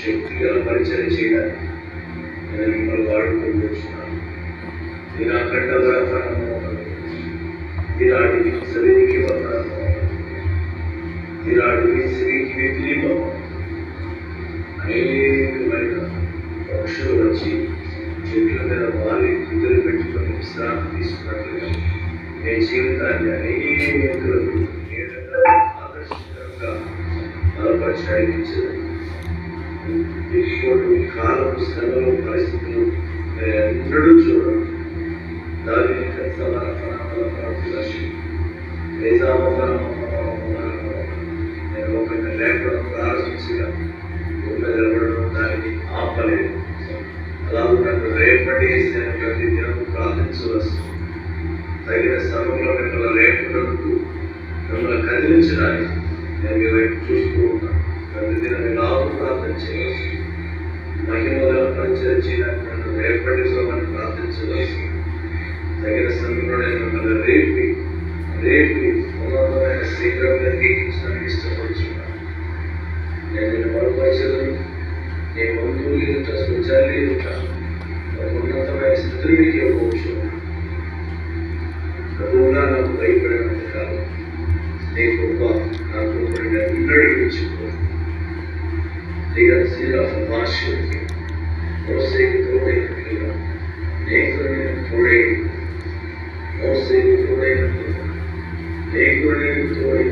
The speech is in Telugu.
శక్తిగల పరిచయం చేయడానికి నేను మిమ్మల్ని వాడుకుంటున్నాను. నేను అఖండ ఈనాటికి శరీరికి ఈనాటికి స్త్రీకి వ్యతిరేకం అనేకమైన పక్షులు వచ్చి చెట్ల మీద వాలి నిద్ర పెట్టుకొని విశ్రాంతి తీసుకున్నట్లుగా నీ జీవితాన్ని అనేకులకు ఆకర్షణీయంగా బలపరిచాయించారు. ఇప్పుడు కాలం శ్రమలు పరిస్థితులు ఎన్నడూ చూడరు. దాని నేను ఒక లేఖనం ప్రారంభించగా నిలబడడం దానికి ఆపలేదు. అలా నన్ను రేపటి ప్రతి దినం ప్రార్థించవలసి తగిన సమయంలో మిమ్మల్ని రేపటికి మిమ్మల్ని కదిలించడానికి నేను మీ వైపు చూస్తూ ఉన్నాను. ప్రతి దినం ఇలాగూ ప్రార్థన చేయవలసి మహిమగా పరిచయం చేయడానికి నన్ను రేపటిలో మనం ప్రార్థించవలసి తగిన సమయంలో నేను మిమ్మల్ని రేపి ఉన్నతమైన శీఘ్రంగా ఎక్కించడానికి ఇష్టపడుతున్నాను. నేను నిన్ను బలపరచలను నీ బంధువులు ఎదుట స్వచ్ఛాలు ఎదుట ఉన్నతమైన స్థితులకి ఇవ్వచ్చు. ప్రభువుగా నాకు భయపడినంత కాలం నీ గొప్ప నా గొప్పని ఎన్నడూ ఉంచుకో. భాషకి మోసేకి తోడైనట్లుగా నీకు నేను తోడై మోసేకి తోడైనట్లుగా నీకు నేను తోడై